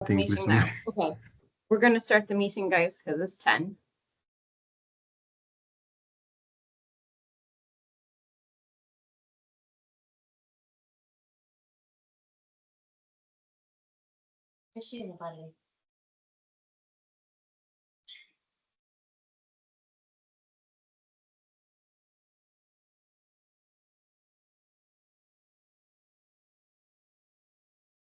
Things Meeting listening. now. Okay, we're going to start the meeting, guys, because it's 10.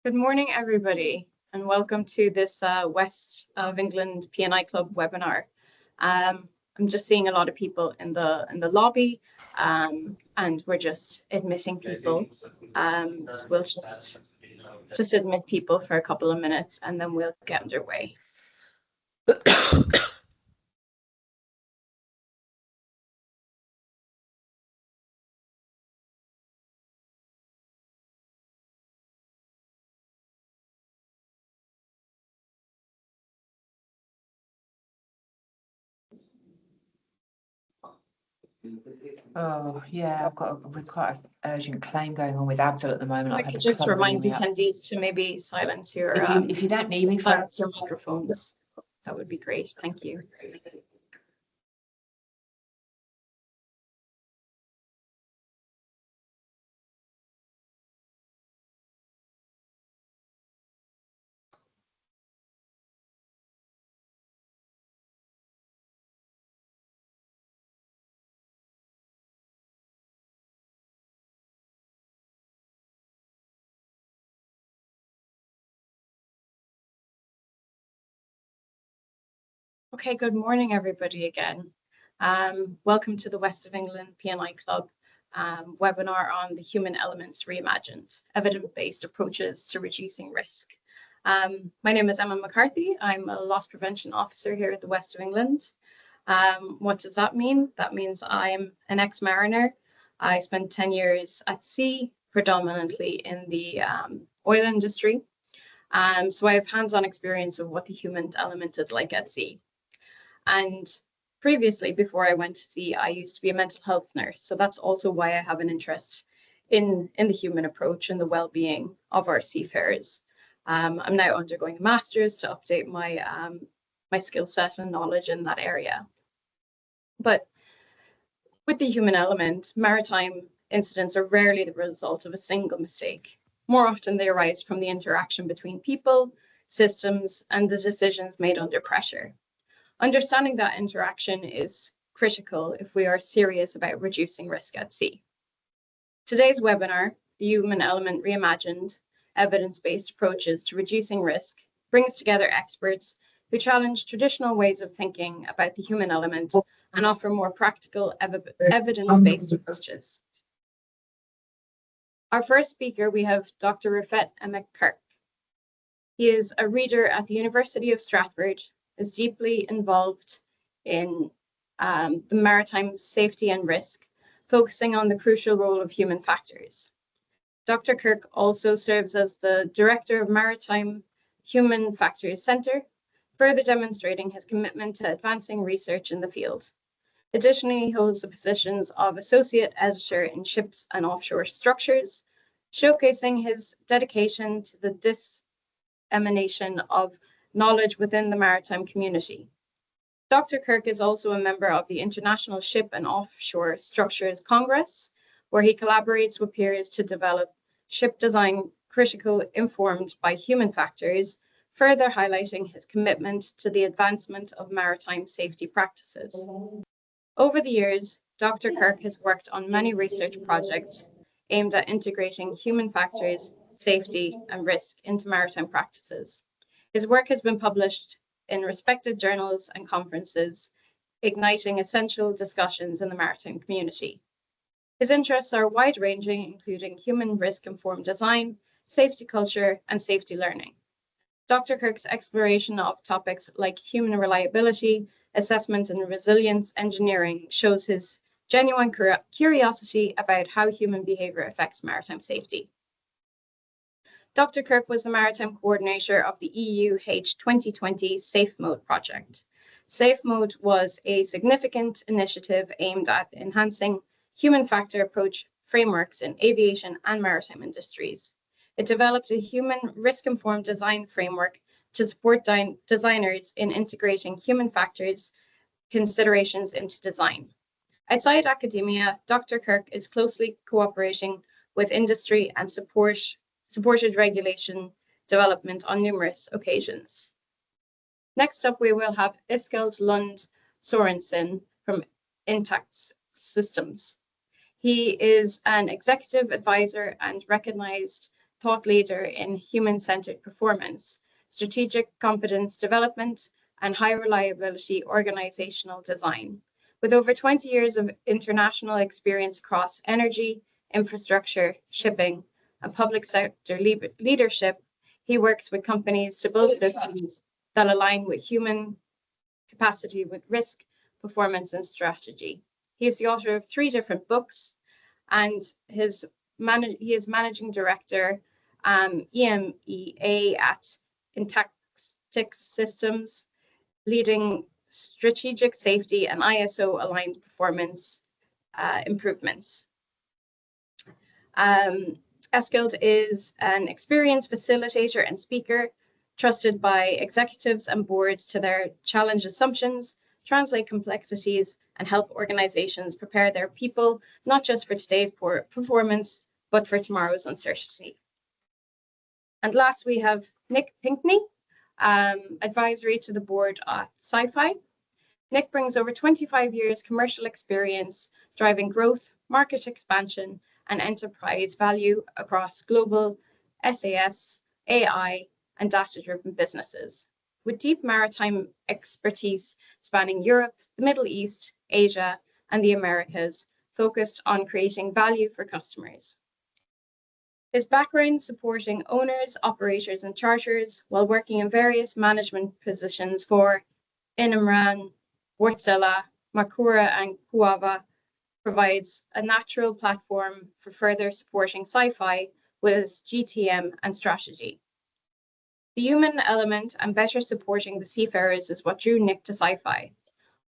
Good morning, everybody, and welcome to this West of England P&I Club webinar. I'm just seeing a lot of people in the lobby, and we're just admitting people. So we'll just admit people for a couple of minutes, and then we'll get underway. Oh yeah, we've got an urgent claim going on with Abdul at the moment. I could just remind attendees to maybe silence your if you don't need me, silence your microphones. That would be great. Thank you. Okay, good morning, everybody, again. Welcome to the West of England P&I Club webinar on the human elements reimagined, evidence-based approaches to reducing risk. My name is Emma McCarthy. I'm a loss prevention officer here at the West of England. What does that mean? That means I'm an ex-mariner. I spent 10 years at sea, predominantly in the oil industry. So I have hands-on experience of what the human element is like at sea. And previously, before I went to sea, I used to be a mental health nurse. So that's also why I have an interest in the human approach and the well-being of our seafarers. I'm now undergoing a master's to update my my skill set and knowledge in that area. But with the human element, maritime incidents are rarely the result of a single mistake. More often, they arise from the interaction between people, systems, and the decisions made under pressure. Understanding that interaction is critical if we are serious about reducing risk at sea. Today's webinar, The Human Element Reimagined, Evidence-Based Approaches to Reducing Risk, brings together experts who challenge traditional ways of thinking about the human element and offer more practical evidence-based approaches. Our first speaker, we have Dr. Rafet Kirk. He is a reader at the University of Stratford, is deeply involved in the maritime safety and risk, focusing on the crucial role of human factors. Dr. Kirk also serves as the Director of Maritime Human Factors Centre, further demonstrating his commitment to advancing research in the field. Additionally, he holds the positions of Associate Editor in Ships and Offshore Structures, showcasing his dedication to the dissemination of knowledge within the maritime community. Dr. Kirk is also a member of the International Ship and Offshore Structures Congress, where he collaborates with peers to develop ship design critical informed by human factors, further highlighting his commitment to the advancement of maritime safety practices. Over the years, Dr. Kirk has worked on many research projects aimed at integrating human factors, safety, and risk into maritime practices. His work has been published in respected journals and conferences, igniting essential discussions in the maritime community. His interests are wide-ranging, including human risk-informed design, safety culture, and safety learning. Dr. Kirk's exploration of topics like human reliability, assessment, and resilience engineering shows his genuine curiosity about how human behavior affects maritime safety. Dr. Kirk was the Maritime Coordinator of the EUH 2020 Safe Mode project. Safe Mode was a significant initiative aimed at enhancing human factor approach frameworks in aviation and maritime industries. It developed a human risk-informed design framework to support designers in integrating human factors considerations into design. Outside academia, Dr. Kirk is closely cooperating with industry and supported regulation development on numerous occasions. Next up, we will have Eskeld Lund Sorensen from Intact Systems. He is an executive advisor and recognized thought leader in human-centered performance, strategic competence development, and high reliability organizational design. With over 20 years of international experience across energy, infrastructure, shipping, and public sector leadership, he works with companies to build systems that align with human capacity with risk, performance, and strategy. He is the author of 3 different books, and he is managing director EMEA at Intact Systems, leading strategic safety and ISO aligned performance improvements. Eskeld is an experienced facilitator and speaker, trusted by executives and boards to their challenge assumptions, translate complexities, and help organizations prepare their people, not just for today's poor performance, but for tomorrow's uncertainty. And last, we have Nick Pinkney, advisory to the board at Sci-Fi. Nick brings over 25 years commercial experience driving growth, market expansion, and enterprise value across global SAS, AI, and data-driven businesses. With deep maritime expertise spanning Europe, the Middle East, Asia, and the Americas, focused on creating value for customers. His background supporting owners, operators, and charters while working in various management positions for Inamran, Wärtsilä, Makura, and Kuava provides a natural platform for further supporting Sci-Fi with GTM and strategy. The human element and better supporting the seafarers is what drew Nick to Sci-Fi.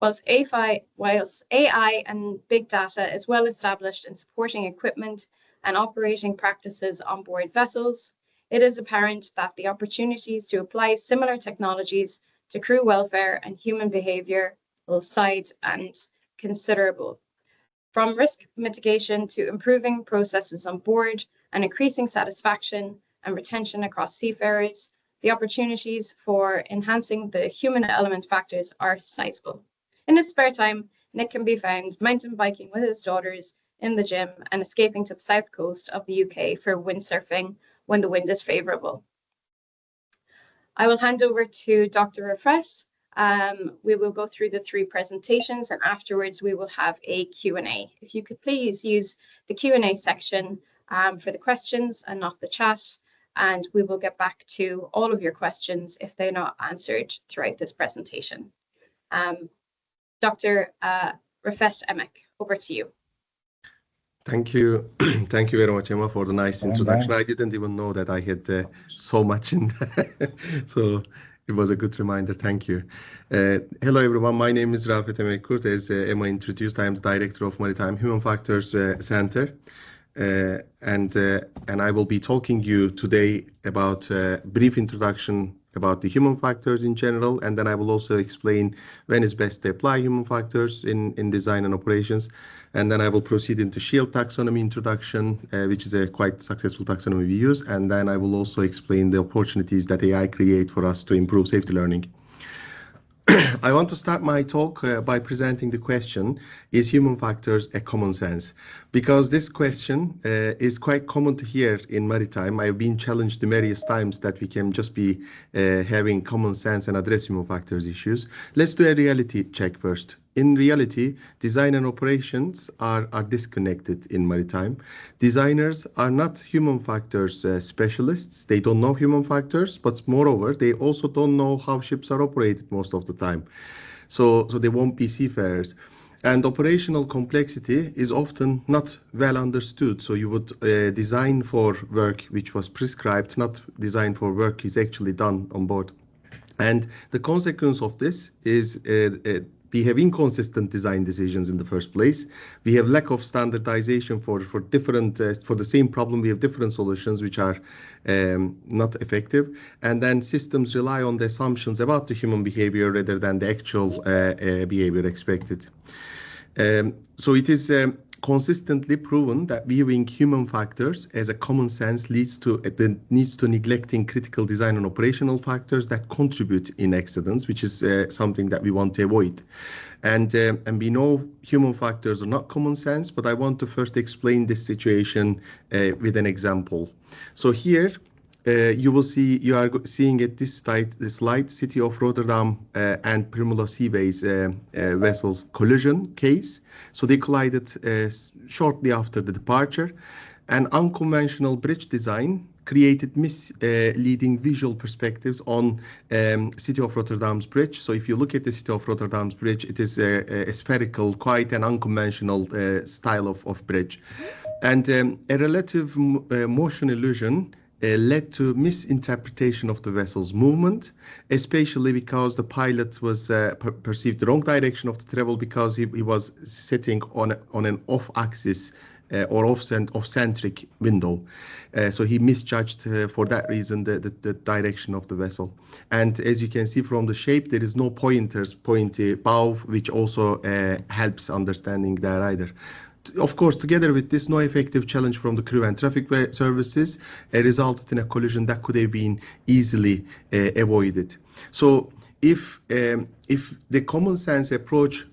Whilst AI and big data is well established in supporting equipment and operating practices on board vessels, it is apparent that the opportunities to apply similar technologies to crew welfare and human behavior side and considerable. From risk mitigation to improving processes on board and increasing satisfaction and retention across seafarers, the opportunities for enhancing the human element factors are sizable. In his spare time, Nick can be found mountain biking with his daughters in the gym and escaping to the south coast of the UK for windsurfing when the wind is favourable. I will hand over to Dr. Refresh. We will go through the 3 presentations, and afterwards we will have a Q&A. If you could please use the Q&A section for the questions and not the chat, and we will get back to all of your questions if they're not answered throughout this presentation. Dr. Refet Emek, over to you. Thank you. Thank you very much, Emma, for the nice introduction. I didn't even know that I had so much in there. So it was a good reminder. Thank you. Hello, everyone. My name is Rafet Emekkurt. As Emma introduced, I am the director of Maritime Human Factors Center. And I will be talking you today about a brief introduction about the human factors in general, and then I will also explain when is best to apply human factors in design and operations. And then I will proceed into Shield taxonomy introduction, which is a quite successful taxonomy we use. And then I will also explain the opportunities that AI create for us to improve safety learning. I want to start my talk by presenting the question, is human factors a common sense? Because this question is quite common to hear in maritime. I've been challenged various times that we can just be having common sense and address human factors issues. Let's do a reality check first. In reality, design and operations are disconnected in maritime. Designers are not human factors specialists. They don't know human factors, but moreover, they also don't know how ships are operated most of the time. So they won't be seafarers. And operational complexity is often not well understood. So you would design for work which was prescribed, not design for work is actually done on board. And the consequence of this is We have inconsistent design decisions in the first place. We have lack of standardization for different for the same problem. We have different solutions which are not effective, and then systems rely on the assumptions about the human behavior rather than the actual behavior expected. So it is consistently proven that viewing human factors as a common sense leads to neglecting critical design and operational factors that contribute in accidents, which is something that we want to avoid. And we know human factors are not common sense, but I want to first explain this situation with an example. So here you are seeing at this slide City of Rotterdam and Primula Seaways vessels collision case. So they collided shortly after the departure. An unconventional bridge design created misleading visual perspectives on City of Rotterdam's bridge. So if you look at the City of Rotterdam's bridge, it is a spherical, quite an unconventional style of bridge. And a relative motion illusion led to misinterpretation of the vessel's movement, especially because the pilot was perceived the wrong direction of the travel because he was sitting on an off-axis or off-centric window. So he misjudged for that reason the direction of the vessel. And as you can see from the shape, there is no pointy bow, which also helps understanding there either. Of course, together with this, no effective challenge from the crew and traffic services resulted in a collision that could have been easily avoided. So if the common sense approach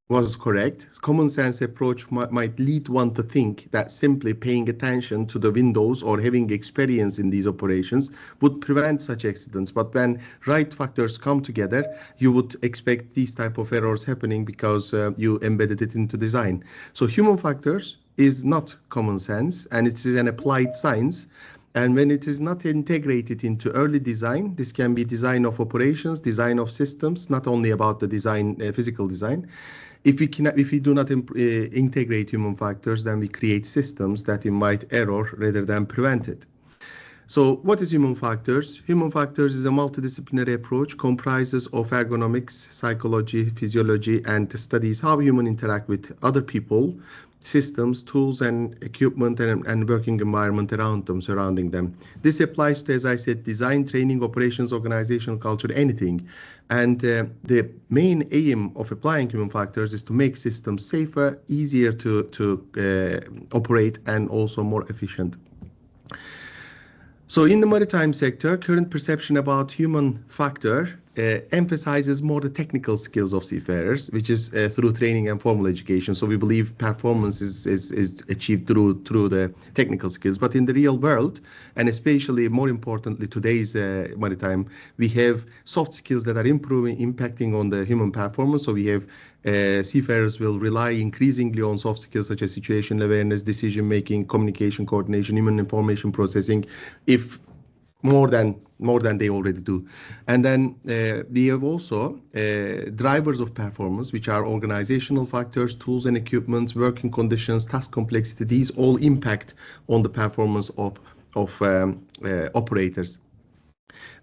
was correct, common sense approach might lead one to think that simply paying attention to the windows or having experience in these operations would prevent such accidents. But when right factors come together, you would expect these type of errors happening because you embedded it into design. So human factors is not common sense, and it is an applied science. And when it is not integrated into early design, this can be design of operations, design of systems, not only about the design, physical design. If we do not integrate human factors, then we create systems that invite error rather than prevent it. So what is human factors? Human factors is a multidisciplinary approach, comprises of ergonomics, psychology, physiology, and studies how humans interact with other people, systems, tools, and equipment and working environment around them, surrounding them. This applies to, as I said, design, training, operations, organizational culture, anything. And the main aim of applying human factors is to make systems safer, easier to operate, and also more efficient. So in the maritime sector, current perception about human factor emphasizes more the technical skills of seafarers, which is through training and formal education. So we believe performance is achieved through the technical skills. But in the real world, and especially more importantly today's maritime, we have soft skills that are impacting on the human performance. So we have seafarers will rely increasingly on soft skills such as situational awareness, decision making, communication, coordination, human information processing, if more than they already do. And then we have also drivers of performance, which are organizational factors, tools and equipment, working conditions, task complexity. These all impact on the performance of operators.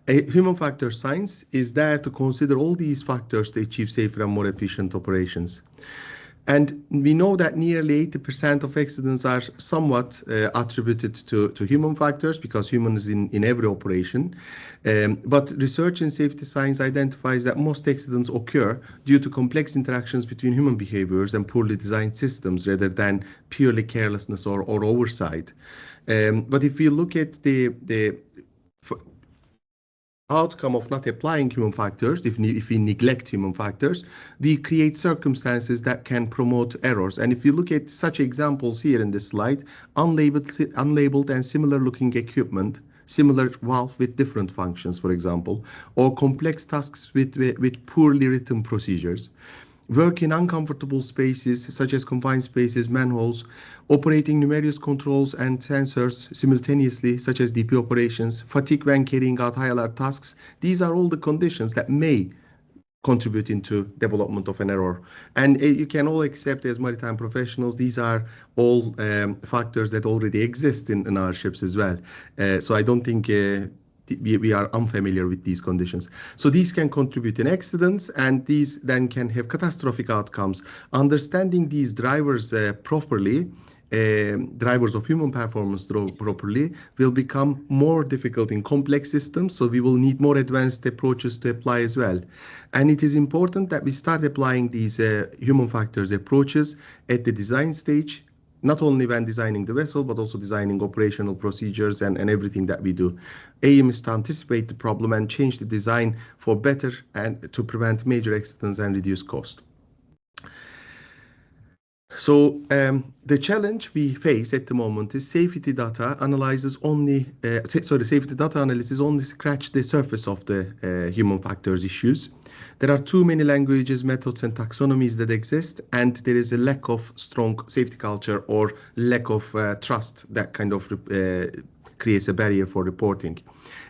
A human factor science is there to consider all these factors to achieve safer and more efficient operations. And we know that nearly 80% of accidents are somewhat attributed to human factors because human is in every operation. But research in safety science identifies that most accidents occur due to complex interactions between human behaviors and poorly designed systems rather than purely carelessness or oversight. But if we look at the outcome of not applying human factors, if we neglect human factors, we create circumstances that can promote errors. And if you look at such examples here in this slide, unlabeled and similar looking equipment, similar valve with different functions, for example, or complex tasks with poorly written procedures, work in uncomfortable spaces such as confined spaces, manholes, operating numerous controls and sensors simultaneously such as DP operations, fatigue when carrying out high alert tasks. These are all the conditions that may contribute into development of an error. And you can all accept as maritime professionals, these are all factors that already exist in our ships as well. So I don't think we are unfamiliar with these conditions. So these can contribute in accidents, and these then can have catastrophic outcomes. Understanding these drivers properly, drivers of human performance properly, will become more difficult in complex systems. So we will need more advanced approaches to apply as well. And it is important that we start applying these human factors approaches at the design stage, not only when designing the vessel, but also designing operational procedures and everything that we do. Aim is to anticipate the problem and change the design for better and to prevent major accidents and reduce cost. So the challenge we face at the moment is safety data analysis only, safety data analysis only scratch the surface of the human factors issues. There are too many languages, methods, and taxonomies that exist, and there is a lack of strong safety culture or lack of trust that kind of creates a barrier for reporting.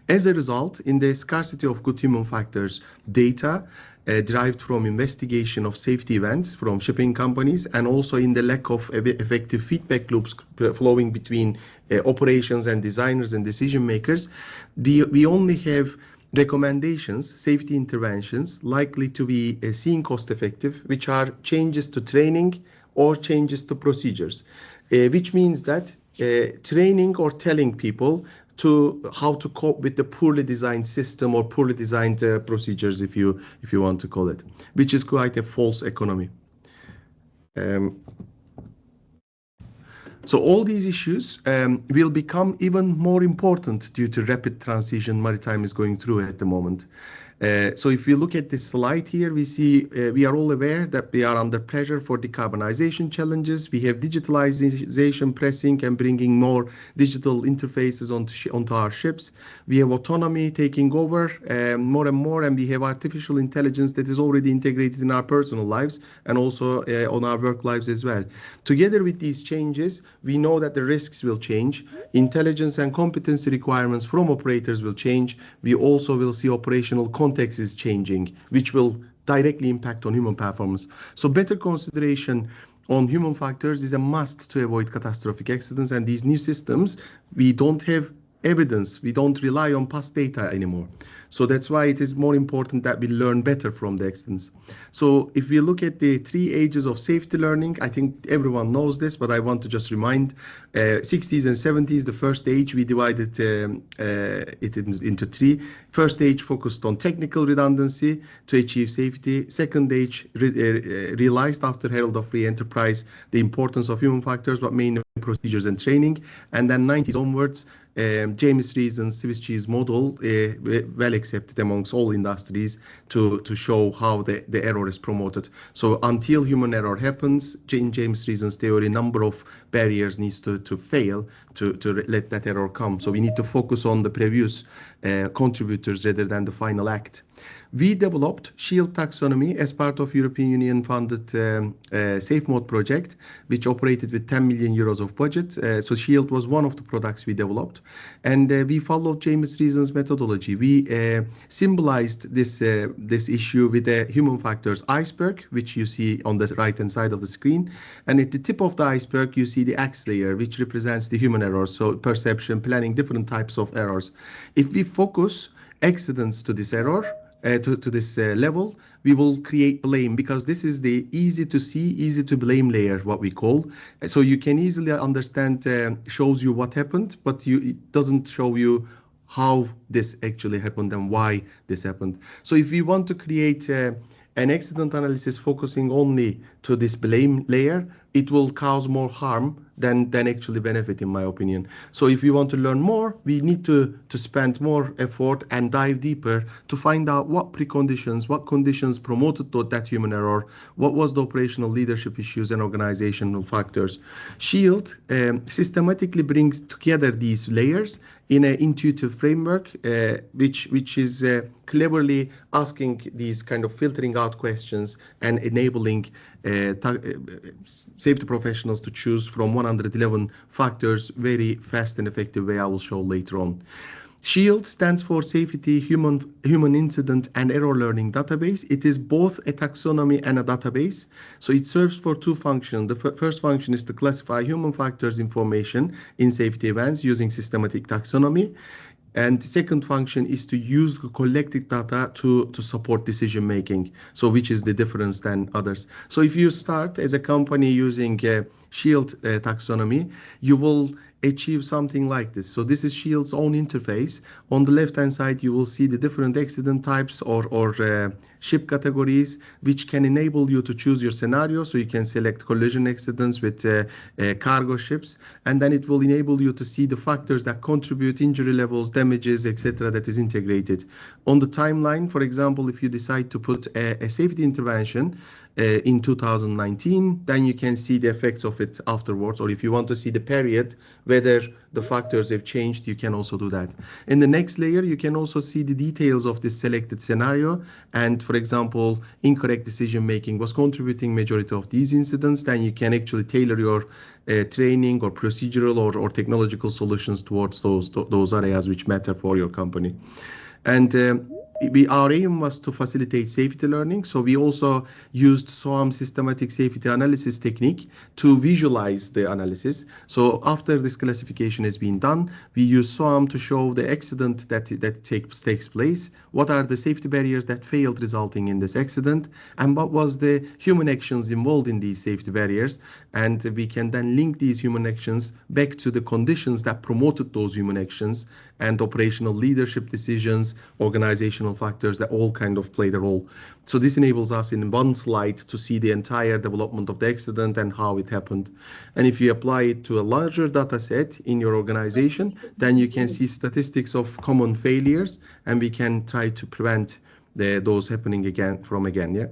As a result, in the scarcity of good human factors data derived from investigation of safety events from shipping companies, and also in the lack of effective feedback loops flowing between operations and designers and decision makers, we only have recommendations, safety interventions likely to be seen cost effective, which are changes to training or changes to procedures, which means that training or telling people to how to cope with the poorly designed system or poorly designed procedures, if you want to call it, which is quite a false economy. So all these issues will become even more important due to rapid transition maritime is going through at the moment. So if we look at this slide here, we see we are all aware that we are under pressure for decarbonization challenges. We have digitalization pressing and bringing more digital interfaces onto our ships. We have autonomy taking over more and more, and we have artificial intelligence that is already integrated in our personal lives and also on our work lives as well. Together with these changes, we know that the risks will change. Intelligence and competency requirements from operators will change. We also will see operational context is changing, which will directly impact on human performance. So better consideration on human factors is a must to avoid catastrophic accidents. And these new systems, we don't have evidence. We don't rely on past data anymore. So that's why it is more important that we learn better from the accidents. So if we look at the 3 ages of safety learning, I think everyone knows this, but I want to just remind, 60s and 70s, the first age, we divided it into 3. First age focused on technical redundancy to achieve safety. Second age realized after Herald of Free Enterprise the importance of human factors, but mainly procedures and training. And then 90s onwards, James Reason's Swiss cheese model, well accepted amongst all industries to show how the error is promoted. So until human error happens, in James Reason's theory, number of barriers needs to fail to let that error come. So we need to focus on the previous contributors rather than the final act. We developed SHIELD taxonomy as part of European Union funded Safe Mode project, which operated with 10 million euros of budget. So SHIELD was one of the products we developed, and we followed James Reason's methodology. We symbolized this issue with a human factors iceberg, which you see on the right hand side of the screen, and at the tip of the iceberg you see the X layer, which represents the human errors, so perception, planning, different types of errors. If we focus accidents to this error, to this level, we will create blame, because this is the easy to see, easy to blame layer, what we call. So you can easily understand, shows you what happened, but it doesn't show you how this actually happened and why this happened. So if we want to create an accident analysis focusing only to this blame layer, it will cause more harm than actually benefit, in my opinion. So if we want to learn more, we need to spend more effort and dive deeper to find out what preconditions, what conditions promoted that human error, what was the operational leadership issues and organizational factors. SHIELD systematically brings together these layers in an intuitive framework, which is cleverly asking these kind of filtering out questions and enabling safety professionals to choose from 111 factors very fast and effective way I will show later on. SHIELD stands for Safety, Human Incident and Error Learning Database. It is both a taxonomy and a database. So it serves for 2 functions. The first function is to classify human factors information in safety events using systematic taxonomy. And the second function is to use the collected data to support decision making. So which is the difference than others. So if you start as a company using Shield taxonomy, you will achieve something like this. So this is Shield's own interface. On the left-hand side, you will see the different accident types or ship categories, which can enable you to choose your scenario. So you can select collision accidents with cargo ships, and then it will enable you to see the factors that contribute injury levels, damages, etc. that is integrated. On the timeline, for example, if you decide to put a safety intervention in 2019, then you can see the effects of it afterwards. Or if you want to see the period, whether the factors have changed, you can also do that. In the next layer, you can also see the details of this selected scenario. And for example, incorrect decision making was contributing majority of these incidents. Then you can actually tailor your training or procedural or technological solutions towards those areas which matter for your company. And our aim was to facilitate safety learning. So we also used SOAM systematic safety analysis technique to visualize the analysis. So after this classification has been done, we use SOAM to show the accident that takes place, what are the safety barriers that failed resulting in this accident, and what was the human actions involved in these safety barriers. And we can then link these human actions back to the conditions that promoted those human actions and operational leadership decisions, organizational factors that all kind of play the role. So this enables us in one slide to see the entire development of the accident and how it happened. And if you apply it to a larger data set in your organization, then you can see statistics of common failures, and we can try to prevent those happening again. Yeah.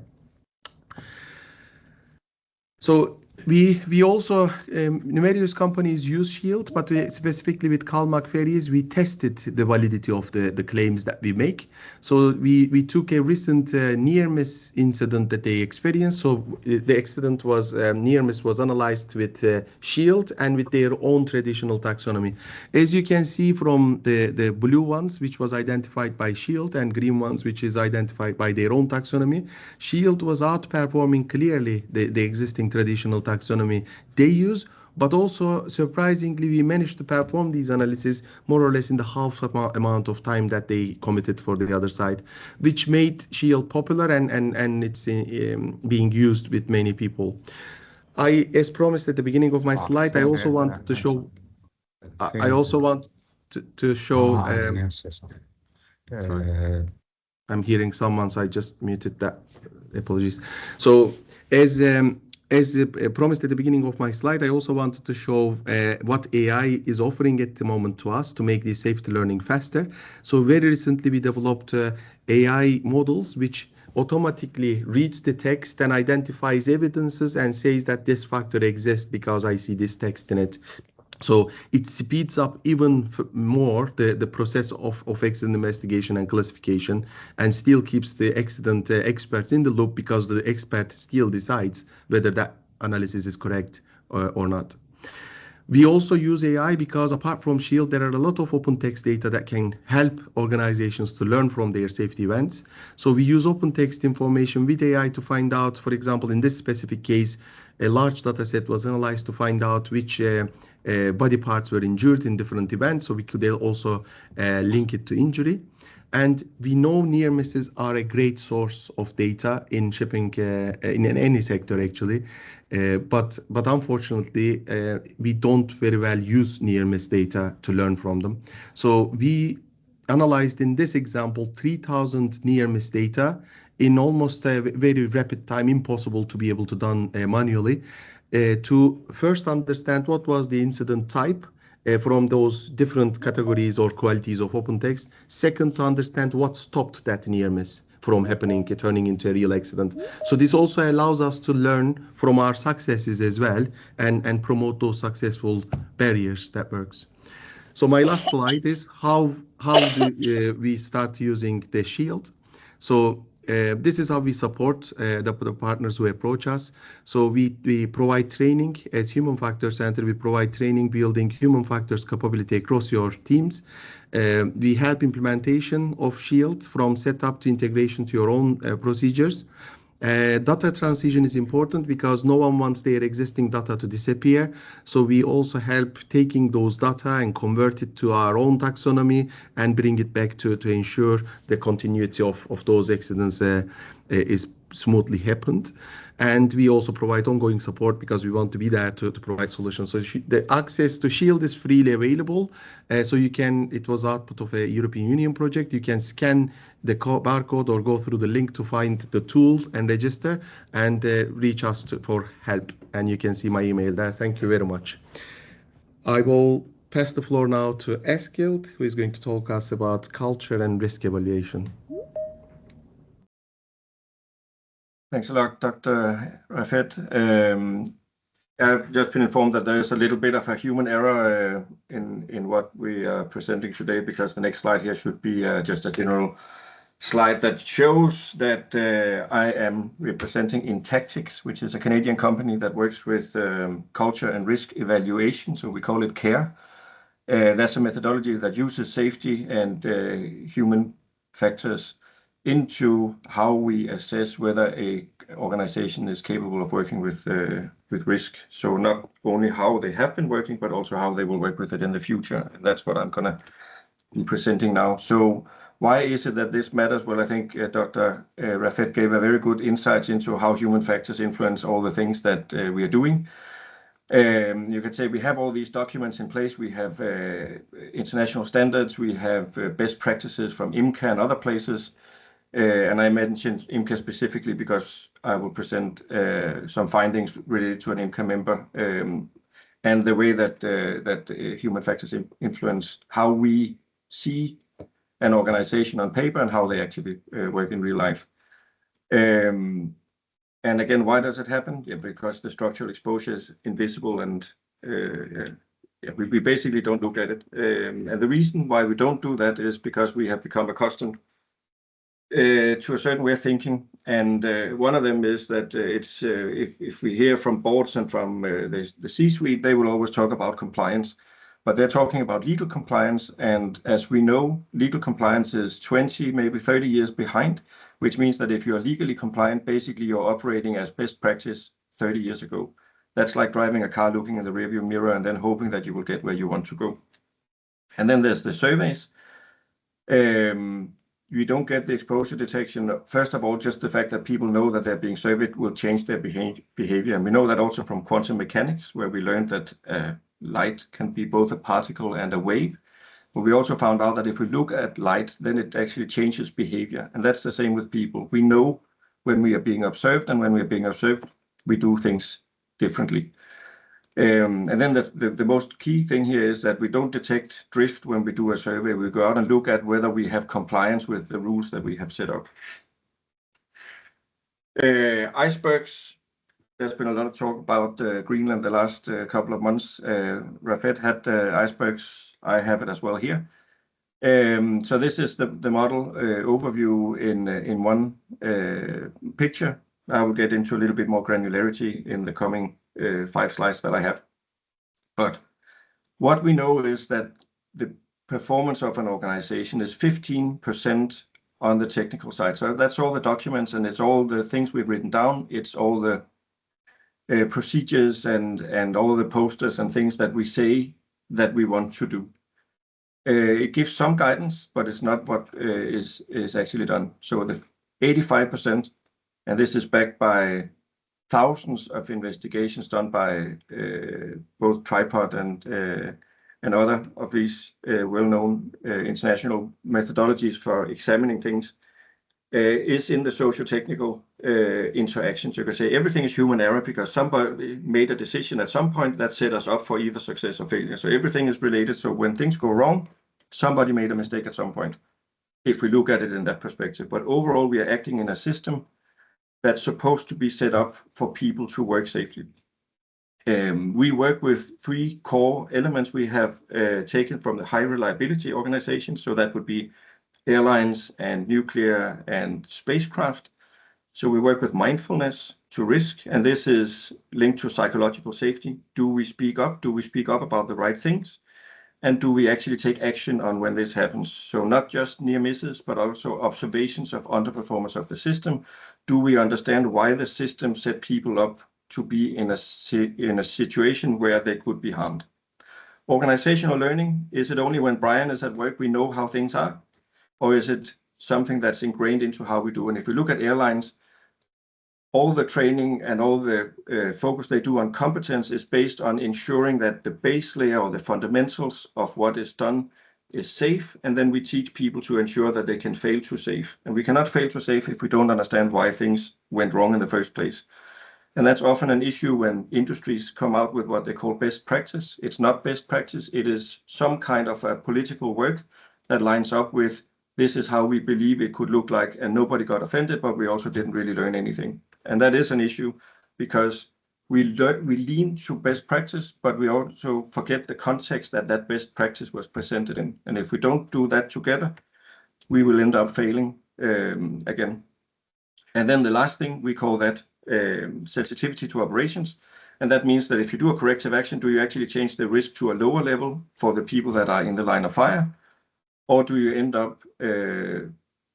So we also, numerous companies use Shield, but specifically with Calmac ferries, we tested the validity of the claims that we make. So we took a recent near-miss incident that they experienced. So the accident was, near-miss was analyzed with Shield and with their own traditional taxonomy. As you can see from the blue ones, which was identified by Shield, and green ones, which is identified by their own taxonomy, Shield was outperforming clearly the existing traditional taxonomy they use, but also surprisingly we managed to perform these analyses more or less in the half amount of time that they committed for the other side, which made Shield popular and it's being used with many people. As promised at the beginning of my slide, I also want to show sorry, I'm hearing someone, so I just muted that. Apologies. So as promised at the beginning of my slide, I also wanted to show what AI is offering at the moment to us to make this safety learning faster. So very recently we developed AI models which automatically reads the text and identifies evidences and says that this factor exists because I see this text in it. So it speeds up even more the process of accident investigation and classification, and still keeps the accident experts in the loop because the expert still decides whether that analysis is correct or not. We also use AI because apart from Shield, there are a lot of open text data that can help organizations to learn from their safety events. So we use open text information with AI to find out, for example, in this specific case, a large data set was analyzed to find out which body parts were injured in different events. So we could also link it to injury. And we know near misses are a great source of data in shipping, in any sector actually. But unfortunately, we don't very well use near miss data to learn from them. So we analyzed in this example 3,000 near miss data in almost a very rapid time, impossible to be able to done manually, to first understand what was the incident type from those different categories or qualities of open text. Second, to understand what stopped that near miss from happening, turning into a real accident. So this also allows us to learn from our successes as well and promote those successful barriers that works. So my last slide is how do we start using the Shield. So this is how we support the partners who approach us. So we provide training as Human Factors Center. We provide training building human factors capability across your teams. We help implementation of Shield from setup to integration to your own procedures. Data transition is important because no one wants their existing data to disappear. So we also help taking those data and convert it to our own taxonomy and bring it back to ensure the continuity of those accidents is smoothly happened. And we also provide ongoing support because we want to be there to provide solutions. So the access to Shield is freely available. So you can, it was output of a European Union project. You can scan the barcode or go through the link to find the tool and register and reach us for help. And you can see my email there. Thank you very much. I will pass the floor now to Eskild, who is going to talk us about culture and risk evaluation. Thanks a lot, Dr. Rafet. I've just been informed that there is a little bit of a human error in what we are presenting today, because the next slide here should be just a general slide that shows that I am representing Intactics, which is a Canadian company that works with culture and risk evaluation. So we call it CARE. That's a methodology that uses safety and human factors into how we assess whether a organization is capable of working with risk. So not only how they have been working, but also how they will work with it in the future. And that's what I'm going to be presenting now. So why is it that this matters? Well, I think Dr. Rafet gave a very good insights into how human factors influence all the things that we are doing. You can say we have all these documents in place. We have international standards. We have best practices from IMCA and other places. And I mentioned IMCA specifically because I will present some findings related to an IMCA member and the way that human factors influence how we see an organization on paper and how they actually work in real life. And again, why does it happen? Yeah, because the structural exposure is invisible and we basically don't look at it. And the reason why we don't do that is because we have become accustomed to a certain way of thinking, and one of them is that it's if we hear from boards and from the C-suite, they will always talk about compliance, but they're talking about legal compliance, and as we know, legal compliance is 20, maybe 30 years behind, which means that if you're legally compliant, basically you're operating as best practice 30 years ago. That's like driving a car, looking in the rearview mirror, and then hoping that you will get where you want to go. And then there's the surveys. You don't get the exposure detection. First of all, just the fact that people know that they're being surveyed will change their behavior. And we know that also from quantum mechanics, where we learned that light can be both a particle and a wave. But we also found out that if we look at light, then it actually changes behavior. And that's the same with people. We know when we are being observed, and when we are being observed, we do things differently. And then the most key thing here is that we don't detect drift when we do a survey. We go out and look at whether we have compliance with the rules that we have set up. Icebergs, there's been a lot of talk about Greenland the last couple of months. Rafet had icebergs. I have it as well here. So this is the model overview in one picture. I will get into a little bit more granularity in the coming 5 slides that I have. But what we know is that the performance of an organization is 15% on the technical side. So that's all the documents, and it's all the things we've written down. It's all the procedures and all the posters and things that we say that we want to do. It gives some guidance, but it's not what is actually done. So the 85%, and this is backed by thousands of investigations done by both Tripod and other of these well-known international methodologies for examining things, is in the socio-technical interactions. You can say everything is human error because somebody made a decision at some point that set us up for either success or failure. So everything is related. So when things go wrong, somebody made a mistake at some point, if we look at it in that perspective. But overall, we are acting in a system that's supposed to be set up for people to work safely. We work with 3 core elements we have taken from the high reliability organization. So that would be airlines and nuclear and spacecraft. So we work with mindfulness to risk, and this is linked to psychological safety. Do we speak up? Do we speak up about the right things? And do we actually take action on when this happens? So not just near misses, but also observations of underperformance of the system. Do we understand why the system set people up to be in a situation where they could be harmed? Organizational learning, is it only when Brian is at work we know how things are? Or is it something that's ingrained into how we do? And if we look at airlines, all the training and all the focus they do on competence is based on ensuring that the base layer or the fundamentals of what is done is safe. And then we teach people to ensure that they can fail to safe. And we cannot fail to safe if we don't understand why things went wrong in the first place. And that's often an issue when industries come out with what they call best practice. It's not best practice. It is some kind of a political work that lines up with this is how we believe it could look like, and nobody got offended, but we also didn't really learn anything. And that is an issue because we lean to best practice, but we also forget the context that that best practice was presented in. And if we don't do that together, we will end up failing again. And then the last thing, we call that sensitivity to operations. And that means that if you do a corrective action, do you actually change the risk to a lower level for the people that are in the line of fire? Or do you end up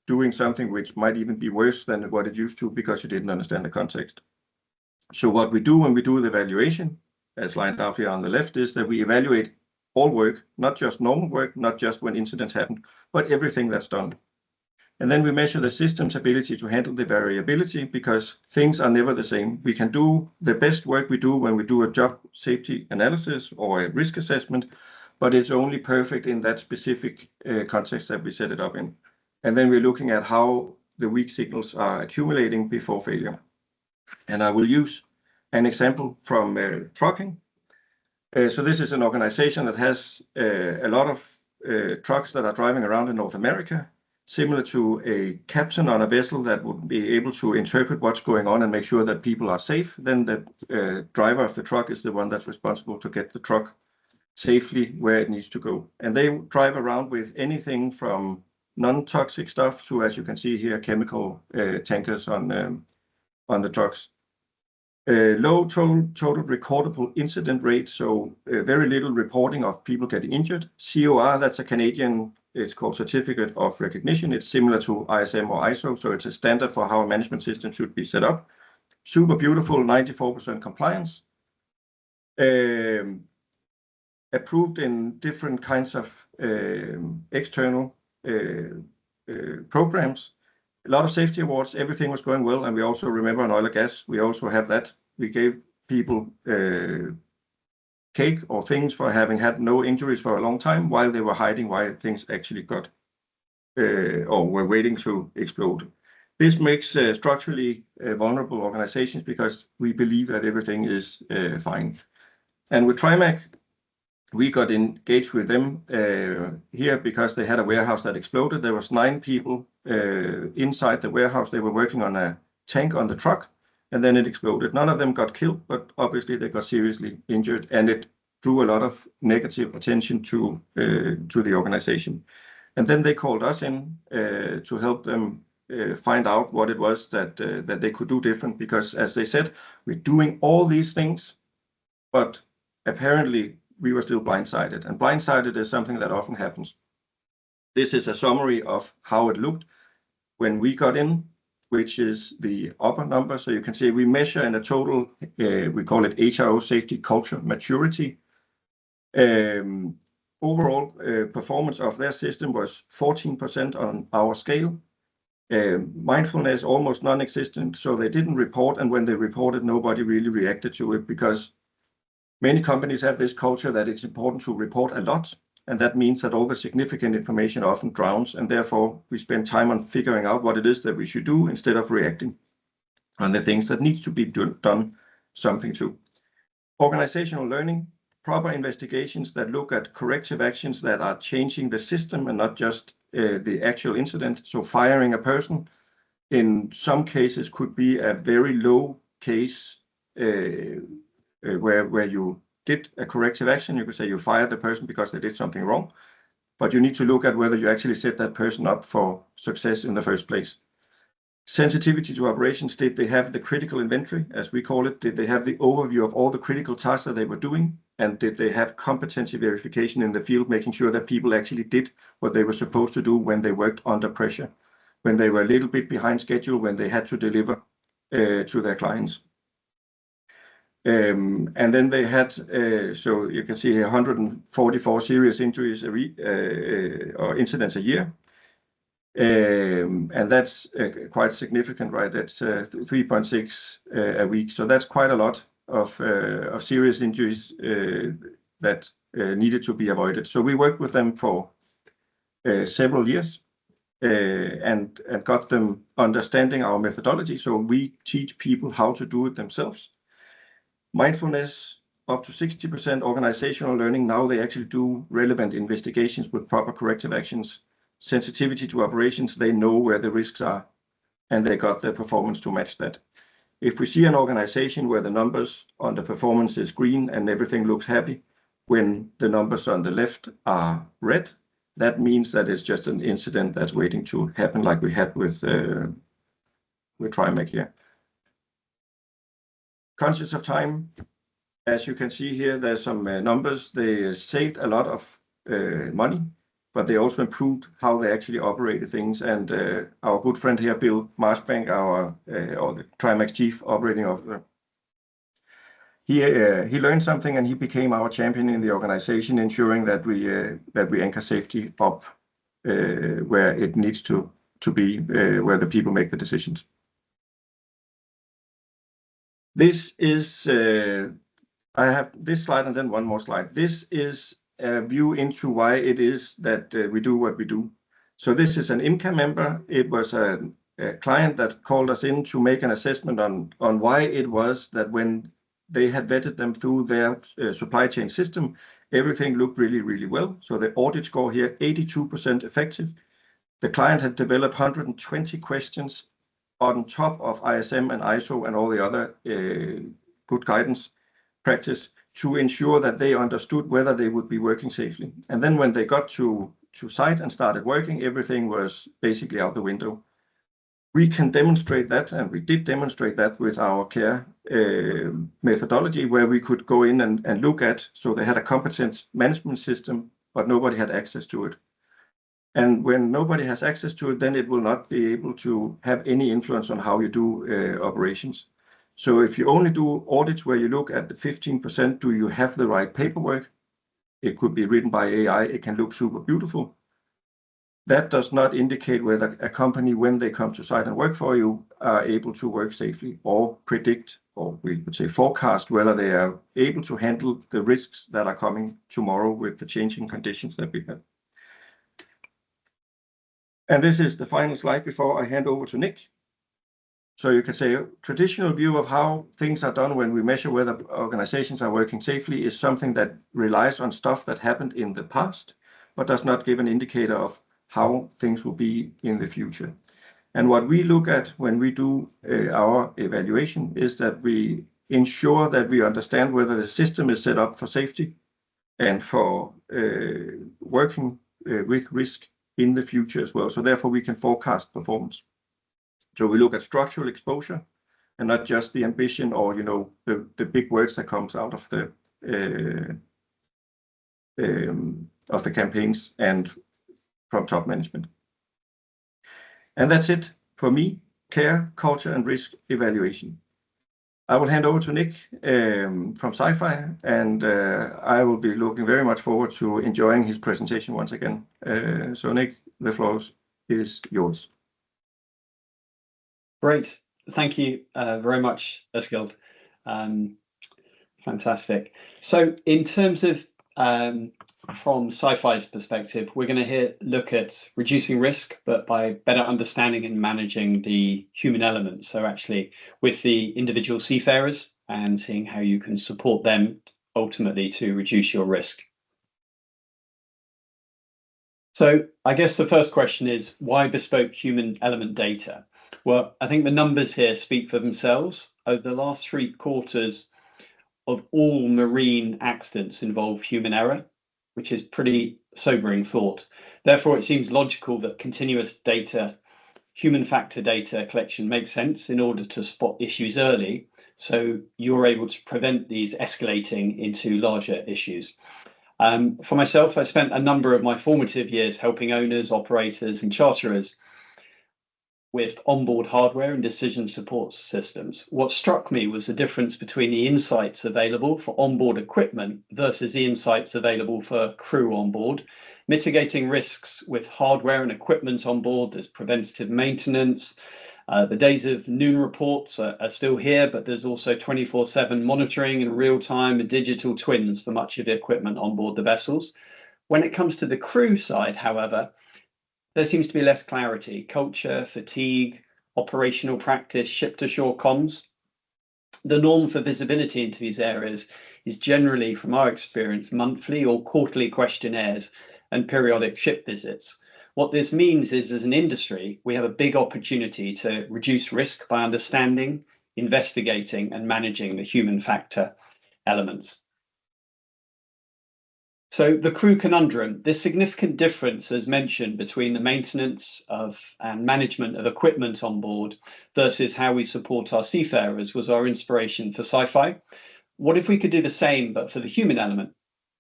doing something which might even be worse than what it used to because you didn't understand the context? So what we do when we do the evaluation, as lined out here on the left, is that we evaluate all work, not just normal work, not just when incidents happen, but everything that's done. And then we measure the system's ability to handle the variability because things are never the same. We can do the best work we do when we do a job safety analysis or a risk assessment, but it's only perfect in that specific context that we set it up in. And then we're looking at how the weak signals are accumulating before failure. And I will use an example from trucking. So this is an organization that has a lot of trucks that are driving around in North America, similar to a captain on a vessel that would be able to interpret what's going on and make sure that people are safe. Then the driver of the truck is the one that's responsible to get the truck safely where it needs to go. And they drive around with anything from non-toxic stuff to, as you can see here, chemical tankers on the trucks. Low total recordable incident rate, so very little reporting of people getting injured. COR, that's a Canadian, it's called Certificate of Recognition. It's similar to ISM or ISO, so it's a standard for how a management system should be set up. Super beautiful, 94% compliance. Approved in different kinds of external programs. A lot of safety awards, everything was going well. And we also remember on oil and gas, we also have that. We gave people cake or things for having had no injuries for a long time while they were hiding why things actually got or were waiting to explode. This makes structurally vulnerable organizations because we believe that everything is fine. And with Reimagined, we got engaged with them here because they had a warehouse that exploded. There was 9 people inside the warehouse. They were working on a tank on the truck, and then it exploded. None of them got killed, but obviously they got seriously injured, and it drew a lot of negative attention to the organization. And then they called us in to help them find out what it was that they could do different, because as they said, we're doing all these things, but apparently we were still blindsided, and blindsided is something that often happens. This is a summary of how it looked when we got in, which is the upper number. So you can see we measure in a total, we call it HRO safety culture maturity. Overall performance of their system was 14% on our scale. Mindfulness almost non-existent, so they didn't report, and when they reported, nobody really reacted to it, because many companies have this culture that it's important to report a lot, and that means that all the significant information often drowns, and therefore we spend time on figuring out what it is that we should do instead of reacting on the things that needs to be done something to. Organizational learning, proper investigations that look at corrective actions that are changing the system and not just the actual incident. So firing a person in some cases could be a very low case where you did a corrective action. You could say you fired the person because they did something wrong, but you need to look at whether you actually set that person up for success in the first place. Sensitivity to operations, did they have the critical inventory, as we call it? Did they have the overview of all the critical tasks that they were doing? and did they have competency verification in the field, making sure that people actually did what they were supposed to do when they worked under pressure, when they were a little bit behind schedule, when they had to deliver to their clients. And then they had, so you can see here, 144 serious injuries or incidents a year. And that's quite significant, right? That's 3.6 a week. So that's quite a lot of serious injuries that needed to be avoided. So we worked with them for several years and got them understanding our methodology. So we teach people how to do it themselves. Mindfulness, up to 60%. Organizational learning, now they actually do relevant investigations with proper corrective actions. Sensitivity to operations, they know where the risks are, and they got their performance to match that. If we see an organization where the numbers on the performance is green and everything looks happy, when the numbers on the left are red, that means that it's just an incident that's waiting to happen, like we had with Reimagined here. Conscious of time, as you can see here, there's some numbers. They saved a lot of money, but they also improved how they actually operated things. And our good friend here, Bill Marshbank, or the Trimax Chief Operating Officer, he learned something and he became our champion in the organization, ensuring that we anchor safety up where it needs to be, where the people make the decisions. This is, I have this slide and then one more slide. This is a view into why it is that we do what we do. So this is an IMCA member. It was a client that called us in to make an assessment on why it was that when they had vetted them through their supply chain system, everything looked really, really well. So the audit score here, 82% effective. The client had developed 120 questions on top of ISM and ISO and all the other good guidance practice to ensure that they understood whether they would be working safely. And then when they got to site and started working, everything was basically out the window. We can demonstrate that, and we did demonstrate that with our care methodology, where we could go in and look at, so they had a competence management system, but nobody had access to it. And when nobody has access to it, then it will not be able to have any influence on how you do operations. So if you only do audits where you look at the 15%, do you have the right paperwork? It could be written by AI. It can look super beautiful. That does not indicate whether a company, when they come to site and work for you, are able to work safely or predict, or we would say forecast, whether they are able to handle the risks that are coming tomorrow with the changing conditions that we have. And this is the final slide before I hand over to Nick. So you can say a traditional view of how things are done when we measure whether organizations are working safely is something that relies on stuff that happened in the past, but does not give an indicator of how things will be in the future. And what we look at when we do our evaluation is that we ensure that we understand whether the system is set up for safety and for working with risk in the future as well. So therefore we can forecast performance. So we look at structural exposure and not just the ambition or, you know, the big words that comes out of the campaigns and from top management. And that's it for me, care, culture, and risk evaluation. I will hand over to Nick from Sci-Fi, and I will be looking very much forward to enjoying his presentation once again. So Nick, the floor is yours. Great. Thank you very much, Eskild. Fantastic. So in terms of from Sci-Fi's perspective, we're going to look at reducing risk, but by better understanding and managing the human element. So actually with the individual seafarers and seeing how you can support them ultimately to reduce your risk. So I guess the first question is, why bespoke human element data? Well, I think the numbers here speak for themselves. Over the last 3 quarters of all marine accidents involve human error, which is pretty sobering thought. Therefore, it seems logical that continuous data, human factor data collection makes sense in order to spot issues early So you're able to prevent these escalating into larger issues. For myself, I spent a number of my formative years helping owners, operators, and charterers with onboard hardware and decision support systems. What struck me was the difference between the insights available for onboard equipment versus the insights available for crew on board. Mitigating risks with hardware and equipment on board, there's preventative maintenance. The days of noon reports are still here, but there's also 24/7 monitoring and real-time and digital twins for much of the equipment on board the vessels. When it comes to the crew side, however, there seems to be less clarity, culture, fatigue, operational practice, ship-to-shore comms. The norm for visibility into these areas is generally, from our experience, monthly or quarterly questionnaires and periodic ship visits. What this means is, as an industry, we have a big opportunity to reduce risk by understanding, investigating, and managing the human factor elements. So the crew conundrum, this significant difference, as mentioned, between the maintenance of and management of equipment on board versus how we support our seafarers, was our inspiration for sci-fi. What if we could do the same, but for the human element?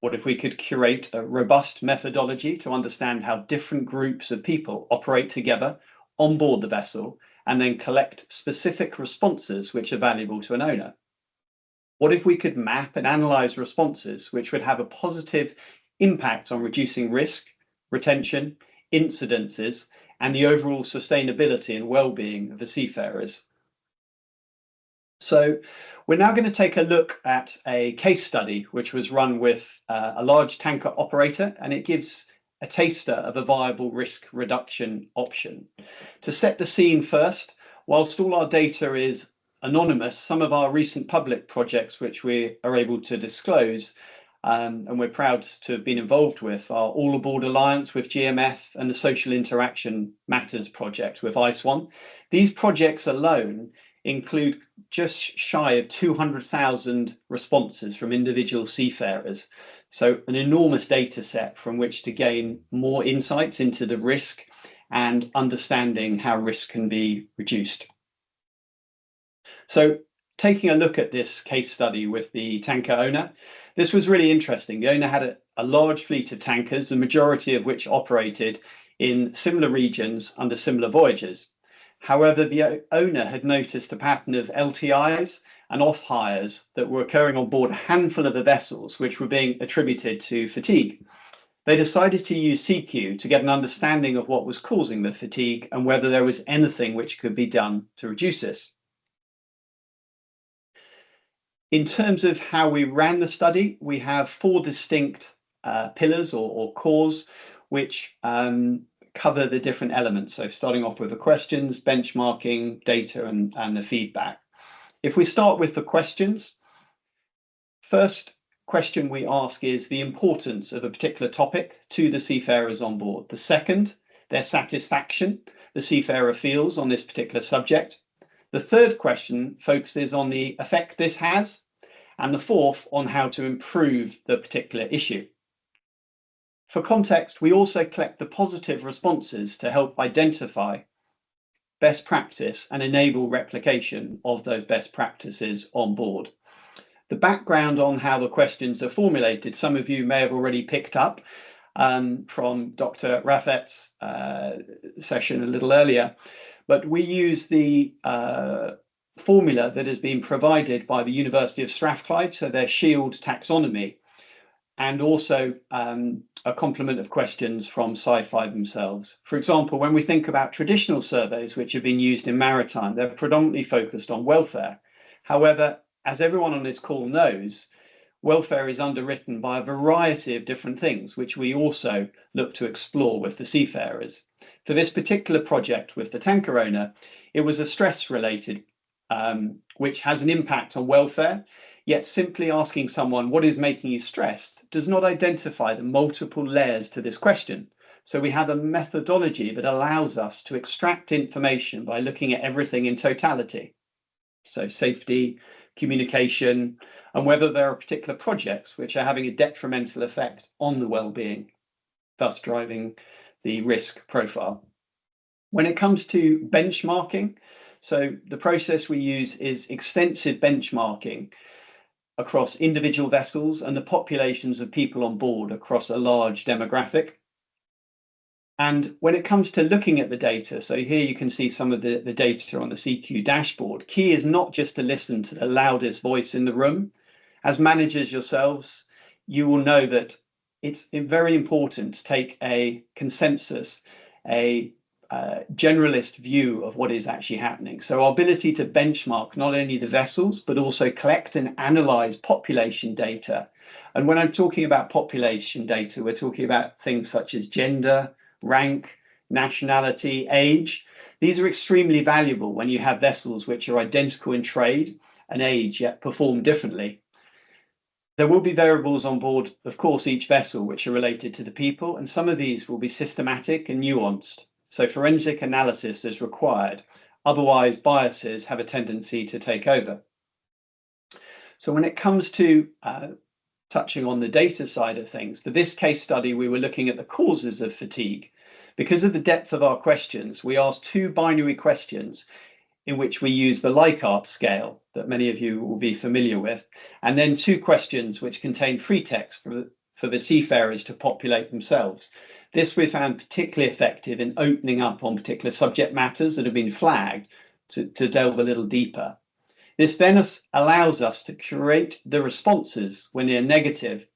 What if we could curate a robust methodology to understand how different groups of people operate together on board the vessel and then collect specific responses which are valuable to an owner? What if we could map and analyze responses which would have a positive impact on reducing risk, retention, incidences, and the overall sustainability and well-being of the seafarers? So we're now going to take a look at a case study which was run with a large tanker operator, and it gives a taster of a viable risk reduction option. To set the scene first, whilst all our data is anonymous, some of our recent public projects which we are able to disclose and we're proud to have been involved with are All Aboard Alliance with GMF and the Social Interaction Matters project with ICE1. These projects alone include just shy of 200,000 responses from individual seafarers. So an enormous data set from which to gain more insights into the risk and understanding how risk can be reduced. So taking a look at this case study with the tanker owner, this was really interesting. The owner had a large fleet of tankers, the majority of which operated in similar regions under similar voyages. However, the owner had noticed a pattern of LTIs and off-hires that were occurring on board a handful of the vessels, which were being attributed to fatigue. They decided to use CQ to get an understanding of what was causing the fatigue and whether there was anything which could be done to reduce this. In terms of how we ran the study, we have 4 distinct pillars or cores which cover the different elements. So starting off with the questions, benchmarking, data, and the feedback. If we start with the questions, first question we ask is the importance of a particular topic to the seafarers on board. The second, their satisfaction the seafarer feels on this particular subject. The third question focuses on the effect this has, and the fourth on how to improve the particular issue. For context, we also collect the positive responses to help identify best practice and enable replication of those best practices on board. The background on how the questions are formulated, some of you may have already picked up from Dr. Rafet's session a little earlier, but we use the formula that has been provided by the University of Strathclyde, so their SHIELD taxonomy, and also a complement of questions from Sci-Fi themselves. For example, when we think about traditional surveys which have been used in maritime, they're predominantly focused on welfare. However, as everyone on this call knows, welfare is underwritten by a variety of different things, which we also look to explore with the seafarers. For this particular project with the tanker owner, it was a stress-related, which has an impact on welfare, yet simply asking someone what is making you stressed does not identify the multiple layers to this question. So we have a methodology that allows us to extract information by looking at everything in totality. So safety, communication, and whether there are particular projects which are having a detrimental effect on the well-being, thus driving the risk profile. When it comes to benchmarking, So the process we use is extensive benchmarking across individual vessels and the populations of people on board across a large demographic. And when it comes to looking at the data, so here you can see some of the data on the CQ dashboard. Key is not just to listen to the loudest voice in the room. As managers yourselves, you will know that it's very important to take a consensus, a generalist view of what is actually happening. So our ability to benchmark not only the vessels, but also collect and analyze population data. And when I'm talking about population data, we're talking about things such as gender, rank, nationality, age. These are extremely valuable when you have vessels which are identical in trade and age, yet perform differently. There will be variables on board, of course, each vessel, which are related to the people, and some of these will be systematic and nuanced. So forensic analysis is required. Otherwise, biases have a tendency to take over. So when it comes to touching on the data side of things, for this case study, we were looking at the causes of fatigue. Because of the depth of our questions, we asked 2 binary questions in which we use the Likert scale that many of you will be familiar with, and then 2 questions which contain free text for the seafarers to populate themselves. This we found particularly effective in opening up on particular subject matters that have been flagged to delve a little deeper. This then allows us to curate the responses when they're negative,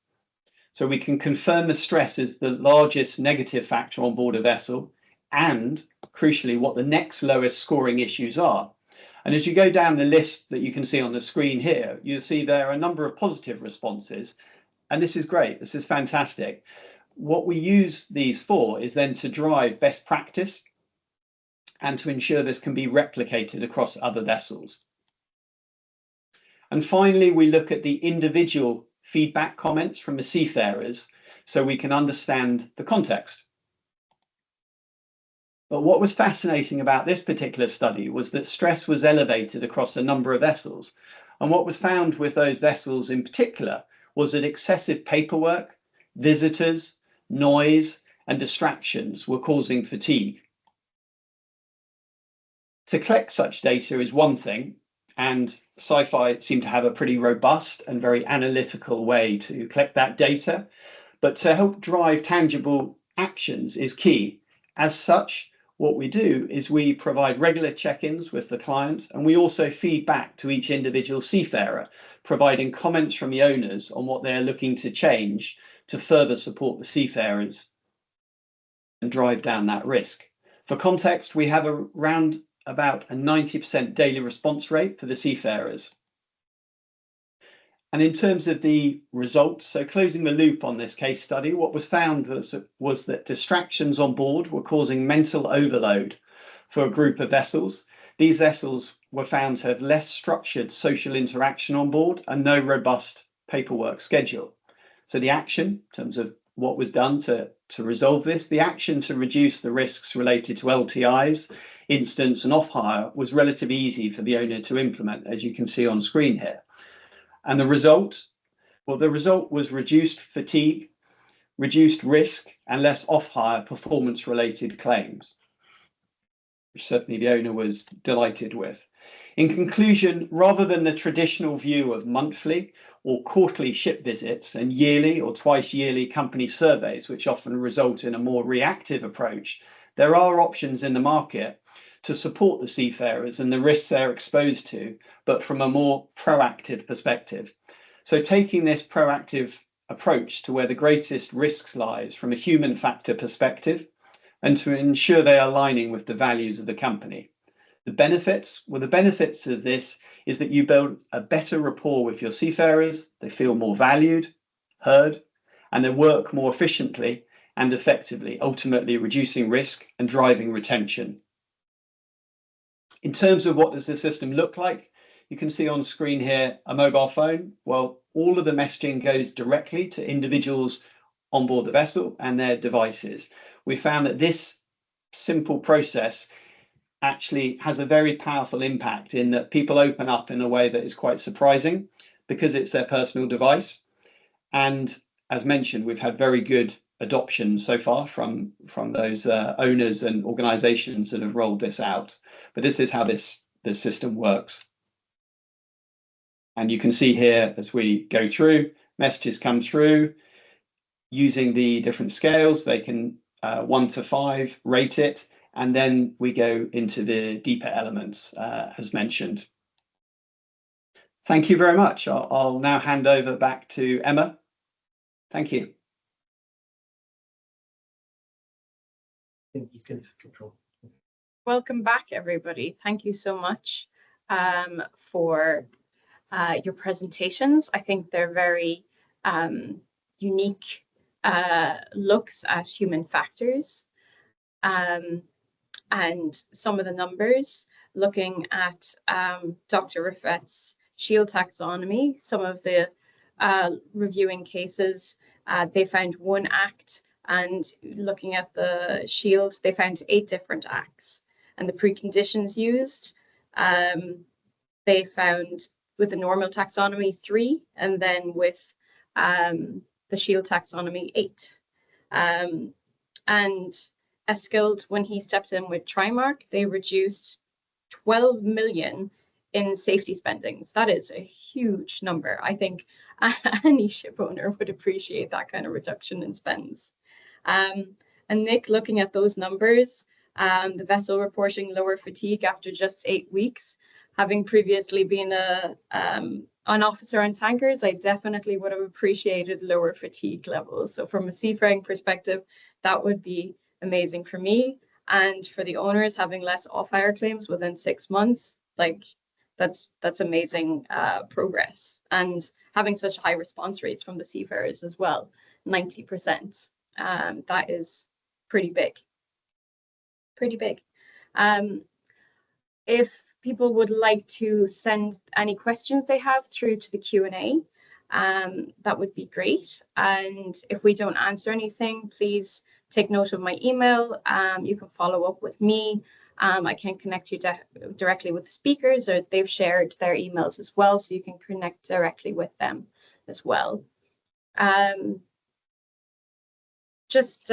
so we can confirm the stress is the largest negative factor on board a vessel, and crucially what the next lowest scoring issues are. And as you go down the list that you can see on the screen here, you'll see there are a number of positive responses, and this is great, this is fantastic. What we use these for is then to drive best practice and to ensure this can be replicated across other vessels. And finally, we look at the individual feedback comments from the seafarers so we can understand the context. But what was fascinating about this particular study was that stress was elevated across a number of vessels. And what was found with those vessels in particular was that excessive paperwork, visitors, noise, and distractions were causing fatigue. To collect such data is one thing, and Sci-Fi seem to have a pretty robust and very analytical way to collect that data, but to help drive tangible actions is key. As such, what we do is we provide regular check-ins with the client, and we also feed back to each individual seafarer, providing comments from the owners on what they're looking to change to further support the seafarers and drive down that risk. For context, we have around about a 90% daily response rate for the seafarers. And in terms of the results, so closing the loop on this case study, what was found was that distractions on board were causing mental overload for a group of vessels. These vessels were found to have less structured social interaction on board and no robust paperwork schedule. So the action, in terms of what was done to resolve this, the action to reduce the risks related to LTIs, incidents and off-hire was relatively easy for the owner to implement, as you can see on screen here. And the result? Well, the result was reduced fatigue, reduced risk, and less off-hire performance-related claims, which certainly the owner was delighted with. In conclusion, rather than the traditional view of monthly or quarterly ship visits and yearly or twice yearly company surveys, which often result in a more reactive approach, there are options in the market to support the seafarers and the risks they're exposed to, but from a more proactive perspective. So taking this proactive approach to where the greatest risks lies from a human factor perspective, and to ensure they are aligning with the values of the company. The benefits? Well, the benefits of this is that you build a better rapport with your seafarers, they feel more valued, heard, and they work more efficiently and effectively, ultimately reducing risk and driving retention. In terms of what does the system look like, you can see on screen here a mobile phone. Well, all of the messaging goes directly to individuals on board the vessel and their devices. We found that this simple process actually has a very powerful impact in that people open up in a way that is quite surprising because it's their personal device. And as mentioned, we've had very good adoption so far from those owners and organizations that have rolled this out. But this is how this the system works. And you can see here as we go through, messages come through using the different scales. They can 1 to 5 rate it, and then we go into the deeper elements as mentioned. Thank you very much. I'll now hand over back to Emma. Thank you. Welcome back, everybody. Thank you so much for your presentations. I think they're very unique looks at human factors. And some of the numbers, looking at Dr. Raffet's shield taxonomy, some of the reviewing cases, they found 1 act, and looking at the shield, they found 8 different acts. And the preconditions used, they found with the normal taxonomy 3, and then with the shield taxonomy 8. And Eskild, when he stepped in with Trimark, they reduced 12 million in safety spendings. That is a huge number. I think any ship owner would appreciate that kind of reduction in spends. And Nick, looking at those numbers, the vessel reporting lower fatigue after just 8 weeks, having previously been an officer on tankers, I definitely would have appreciated lower fatigue levels. So from a seafaring perspective, that would be amazing for me, and for the owners, having less off-hire claims within 6 months, like that's amazing progress, and having such high response rates from the seafarers as well, 90%. That is pretty big. If people would like to send any questions they have through to the Q&A, that would be great. And if we don't answer anything, please take note of my email. You can follow up with me. I can connect you directly with the speakers, or they've shared their emails as well, so you can connect directly with them as well. Just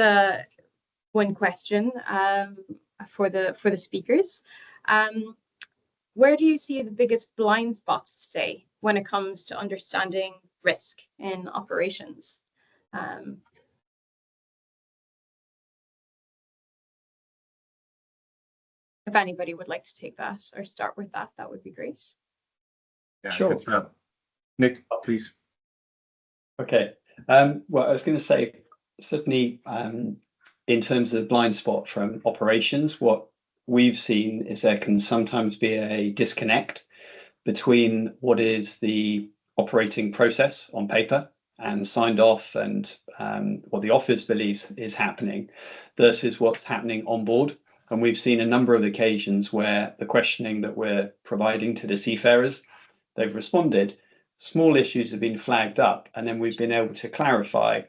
one question for the speakers. Where do you see the biggest blind spots today when it comes to understanding risk in operations? If anybody would like to take that or start with that, that would be great. Yeah, Sure. Nick, please. Okay. Well, I was going to say, certainly in terms of blind spot from operations, what we've seen is there can sometimes be a disconnect between what is the operating process on paper and signed off and what the office believes is happening versus what's happening on board. And we've seen a number of occasions where the questioning that we're providing to the seafarers, they've responded, small issues have been flagged up, and then we've been able to clarify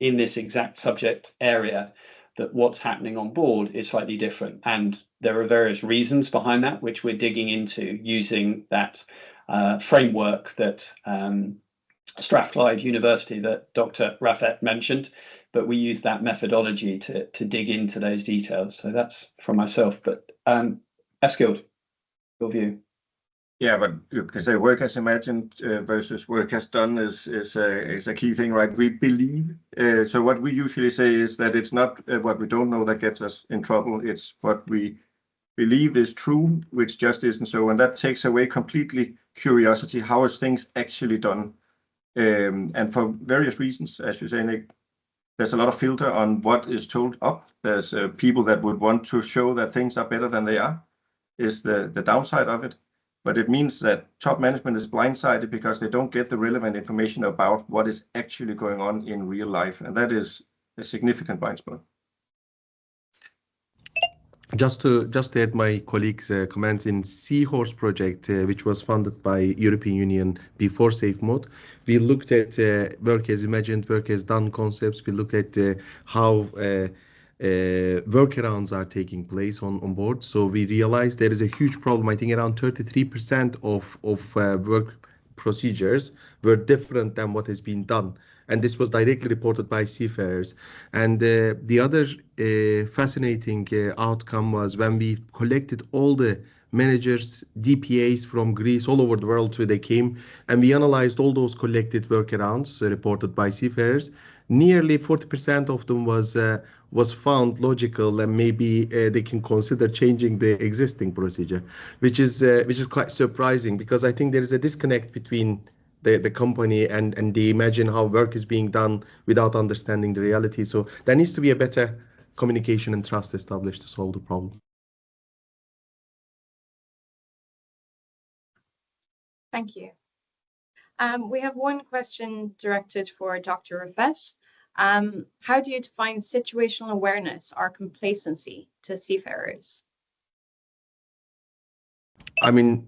in this exact subject area that what's happening on board is slightly different. And there are various reasons behind that, which we're digging into using that framework that Strathclyde University that Dr. Raffet mentioned, but we use that methodology to dig into those details. So that's from myself, but Eskild, your view. Yeah, but you can say work as imagined versus work as done is a key thing, right? We believe. So what we usually say is that it's not what we don't know that gets us in trouble. It's what we believe is true, which just isn't so. And that takes away completely curiosity. How is things actually done? And for various reasons, as you say, Nick, there's a lot of filter on what is told up. There's people that would want to show that things are better than they are, is the downside of it. But it means that top management is blindsided because they don't get the relevant information about what is actually going on in real life. And that is a significant blind spot. Just to add my colleague's comments, in Seahorse project, which was funded by European Union before Safe Mode, we looked at work as imagined, work as done concepts. We looked at how workarounds are taking place on board. So we realized there is a huge problem. I think around 33% of work procedures were different than what has been done. And this was directly reported by seafarers. And the other fascinating outcome was when we collected all the managers, DPAs from Greece, all over the world where they came, and we analyzed all those collected workarounds reported by seafarers. Nearly 40% of them was found logical, and maybe they can consider changing the existing procedure, which is quite surprising, because I think there is a disconnect between the company and they imagine how work is being done without understanding the reality. So there needs to be a better communication and trust established to solve the problem. Thank you. We have one question directed for Dr. Rafet. How do you define situational awareness or complacency to seafarers? I mean,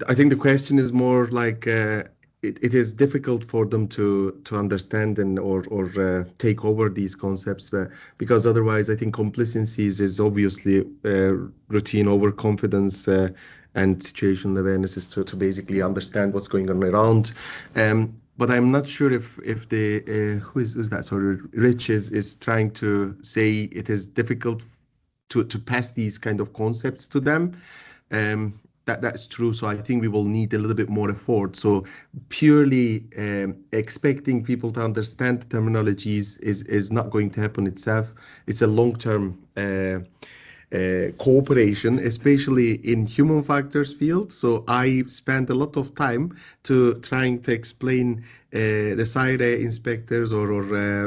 I think the question is more like it is difficult for them to understand or take over these concepts, because otherwise I think complacency is obviously routine overconfidence, and situational awareness is to basically understand what's going on around. But I'm not sure if the who's that? Sorry, Rich is trying to say it is difficult to pass these kind of concepts to them. That's true. So I think we will need a little bit more effort. So purely expecting people to understand the terminologies is not going to happen itself. It's a long-term cooperation, especially in human factors field. So I spent a lot of time trying to explain the SIRE inspectors or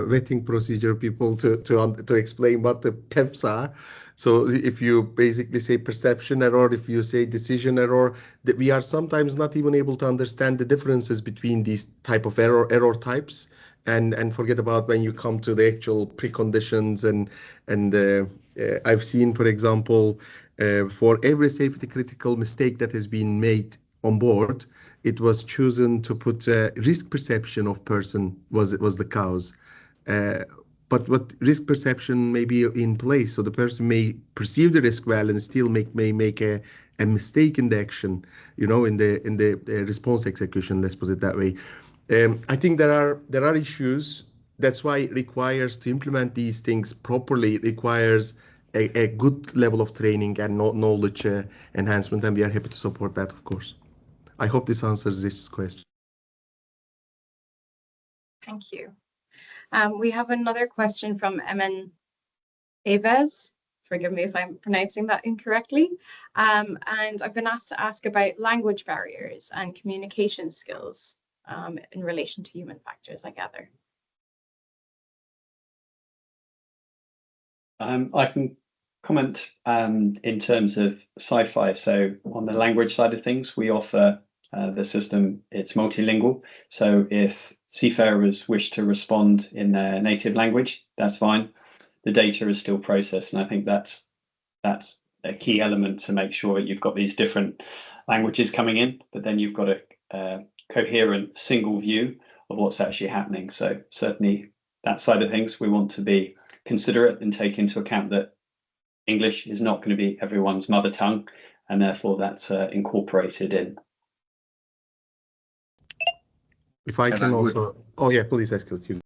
vetting procedure people to explain what the PEPs are. So if you basically say perception error, if you say decision error, that we are sometimes not even able to understand the differences between these type of error types, and forget about when you come to the actual preconditions and I've seen, for example, for every safety critical mistake that has been made on board, it was chosen to put risk perception of person was the cause. But what risk perception may be in place, so the person may perceive the risk well and still may make a mistake in the action, in the response execution. Let's put it that way. I think there are issues. That's why it requires to implement these things properly. It requires a good level of training and knowledge enhancement, and we are happy to support that, of course. I hope this answers this question. Thank you. We have another question from Emin Aves. Forgive me if I'm pronouncing that incorrectly. And I've been asked to ask about language barriers and communication skills in relation to human factors, I gather. I can comment in terms of sci-fi. So on the language side of things, we offer the system, it's multilingual. So if seafarers wish to respond in their native language, that's fine. The data is still processed, and I think that's a key element to make sure you've got these different languages coming in, but then you've got a coherent single view of what's actually happening. So certainly that side of things, we want to be considerate and take into account that English is not going to be everyone's mother tongue, and therefore that's incorporated in. If I can also, oh yeah, please ask you.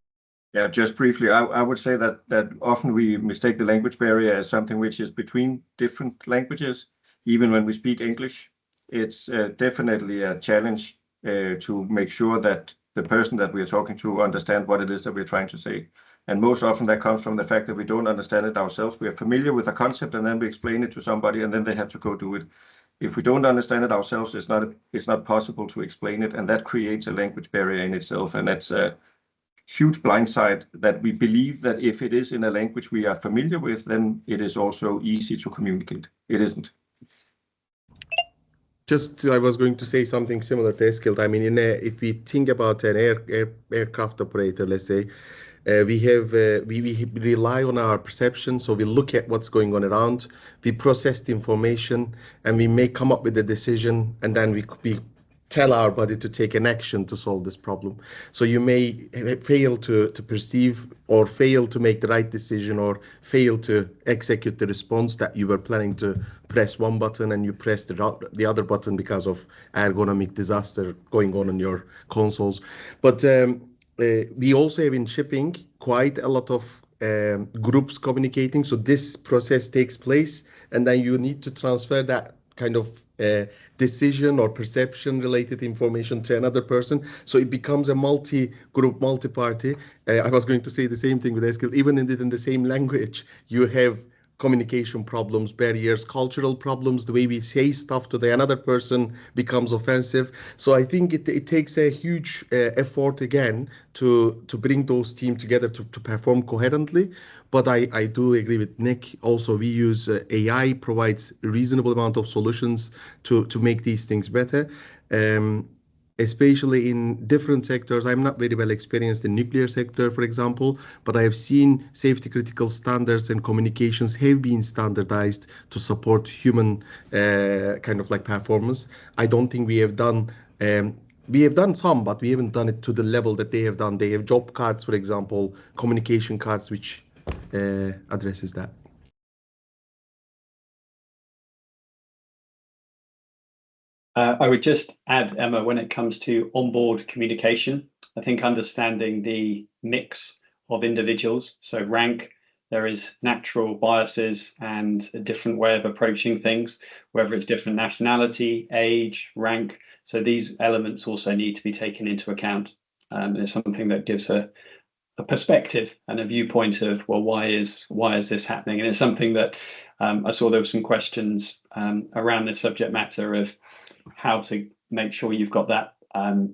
Yeah, just briefly, I would say that often we mistake the language barrier as something which is between different languages. Even when we speak English, it's definitely a challenge to make sure that the person that we are talking to understand what it is that we're trying to say. And most often that comes from the fact that we don't understand it ourselves. We are familiar with a concept and then we explain it to somebody and then they have to go do it. If we don't understand it ourselves, it's not possible to explain it, and that creates a language barrier in itself. And that's a huge blind side, that we believe that if it is in a language we are familiar with, then it is also easy to communicate. It isn't. I was going to say something similar to Eskild. I mean, if we think about an aircraft operator, let's say, we rely on our perception. So we look at what's going on around, we process the information, and we may come up with a decision, and then we tell our body to take an action to solve this problem. So you may fail to perceive, or fail to make the right decision, or fail to execute the response that you were planning to press one button and you press the other button because of ergonomic disaster going on in your consoles. But we also have in shipping quite a lot of groups communicating. So this process takes place, and then you need to transfer that kind of decision or perception related information to another person. So it becomes a multi-group, multi-party. I was going to say the same thing with SQL. Even in the same language, you have communication problems, barriers, cultural problems. The way we say stuff to the another person becomes offensive. So I think it takes a huge effort again to bring those teams together to perform coherently. But I do agree with Nick. Also, we use AI provides a reasonable amount of solutions to make these things better. Especially in different sectors. I'm not very well experienced in nuclear sector, for example, but I have seen safety critical standards and communications have been standardized to support human kind of like performance. I don't think we have done some, but we haven't done it to the level that they have done. They have job cards, for example, communication cards, which addresses that. I would just add, Emma, when it comes to onboard communication, I think understanding the mix of individuals, so rank, there is natural biases and a different way of approaching things, whether it's different nationality, age, rank. So these elements also need to be taken into account. It's something that gives a perspective and a viewpoint of, well, why is this happening? And it's something that I saw there were some questions around this subject matter of how to make sure you've got that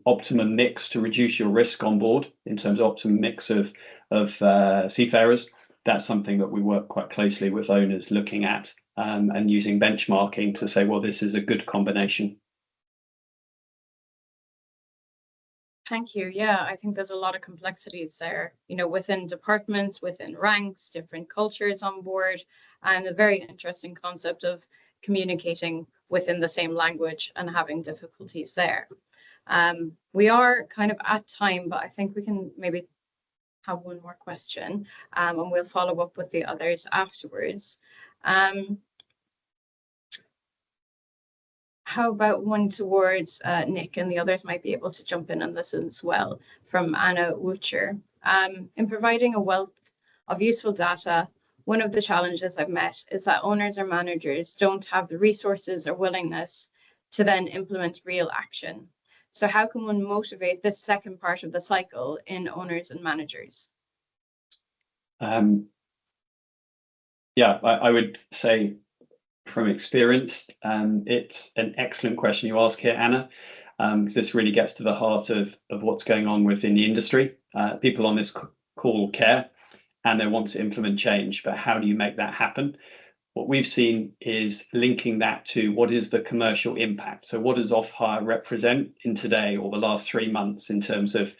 optimum mix to reduce your risk on board in terms of optimum mix of seafarers. That's something that we work quite closely with owners looking at and using benchmarking to say, well, this is a good combination. Thank you. Yeah, I think there's a lot of complexities there, you know, within departments, within ranks, different cultures on board, and a very interesting concept of communicating within the same language and having difficulties there. We are kind of at time, but I think we can maybe have one more question and we'll follow up with the others afterwards. How about one towards Nick, and the others might be able to jump in on this as well, from Anna Wucher. In providing a wealth of useful data, one of the challenges I've met is that owners or managers don't have the resources or willingness to then implement real action. So how can one motivate this second part of the cycle in owners and managers? Yeah, I would say from experience, it's an excellent question you ask here, Anna, because this really gets to the heart of what's going on within the industry. People on this call care and they want to implement change, but how do you make that happen? What we've seen is linking that to what is the commercial impact. So what does off-hire represent in today or the last 3 months in terms of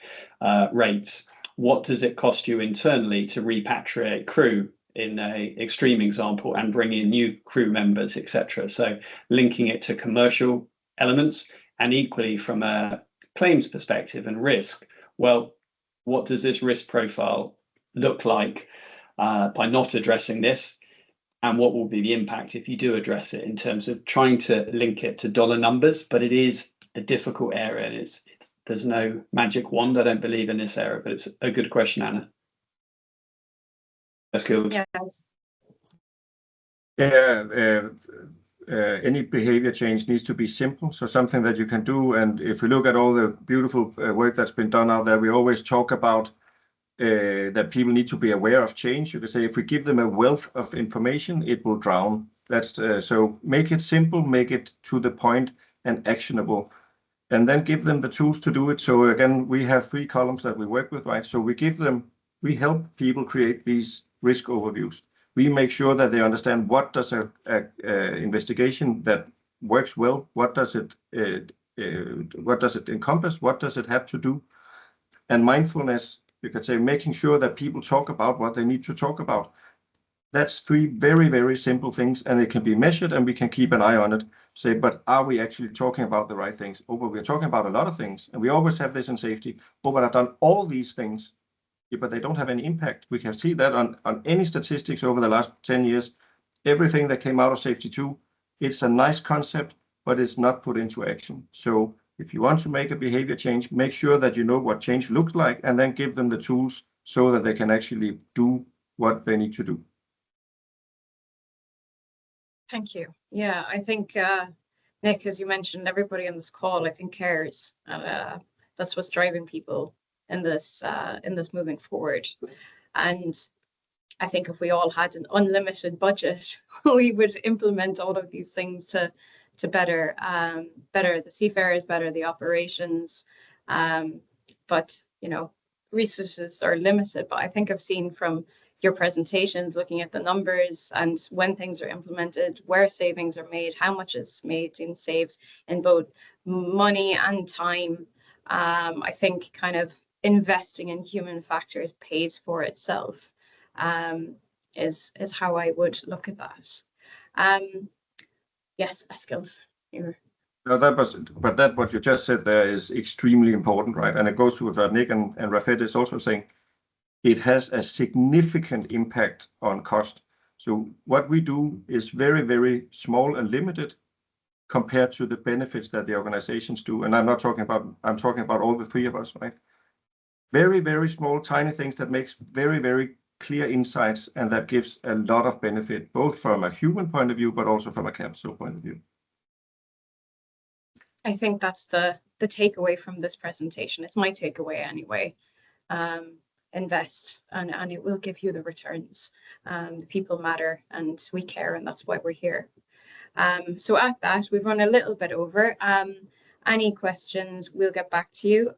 rates? What does it cost you internally to repatriate crew in an extreme example and bring in new crew members, etc.? So linking it to commercial elements, and equally from a claims perspective and risk. Well, what does this risk profile look like by not addressing this? And what will be the impact if you do address it, in terms of trying to link it to dollar numbers? But it is a difficult area, and there's no magic wand, I don't believe, in this area, but it's a good question, Anna. That's good. Yeah. Any behavior change needs to be simple, so something that you can do. And if we look at all the beautiful work that's been done out there, we always talk about that people need to be aware of change. You can say if we give them a wealth of information, it will drown. That's so make it simple, make it to the point and actionable, and then give them the tools to do it. So again, we have 3 columns that we work with, right? So we help people create these risk overviews. We make sure that they understand what does a investigation that works well, what does it encompass, what does it have to do, and mindfulness. You could say making sure that people talk about what they need to talk about. That's 3 very, very simple things, and it can be measured, and we can keep an eye on it. Say, but are we actually talking about the right things? But we're talking about a lot of things, and we always have this in safety. But I've done all these things, but they don't have any impact. We can see that on any statistics over the last 10 years. Everything that came out of safety 2, it's a nice concept, but it's not put into action. So if you want to make a behavior change, make sure that you know what change looks like, and then give them the tools so that they can actually do what they need to do. Thank you. Yeah, I think Nick, as you mentioned, everybody on this call, I think, cares, and that's what's driving people in this moving forward. And I think if we all had an unlimited budget, we would implement all of these things to better the seafarers, better the operations. But you know, resources are limited. But I think I've seen from your presentations, looking at the numbers and when things are implemented, where savings are made, how much is made in saves in both money and time. I think kind of investing in human factors pays for itself, is how I would look at that. Yes, Eskils. No, that what you just said there is extremely important, right? And it goes to what Nick and Rafet is also saying. It has a significant impact on cost. So what we do is very, very small and limited compared to the benefits that the organizations do. And I'm talking about all the three of us, right? Very, very small, tiny things that makes very, very clear insights, and that gives a lot of benefit, both from a human point of view, but also from a capital point of view. I think that's the takeaway from this presentation. It's my takeaway anyway. Invest and it will give you the returns. The people matter and we care, and that's why we're here. So at that, we've run a little bit over. Any questions, we'll get back to you.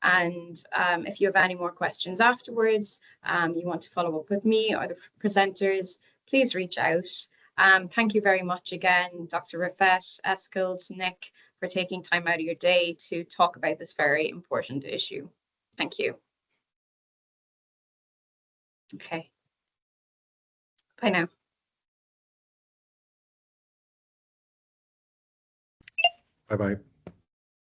If you have any more questions afterwards, you want to follow up with me or the presenters, please reach out. Thank you very much again, Dr. Rafet, Eskils, Nick, for taking time out of your day to talk about this very important issue. Thank you. Okay. Bye now. Bye-bye.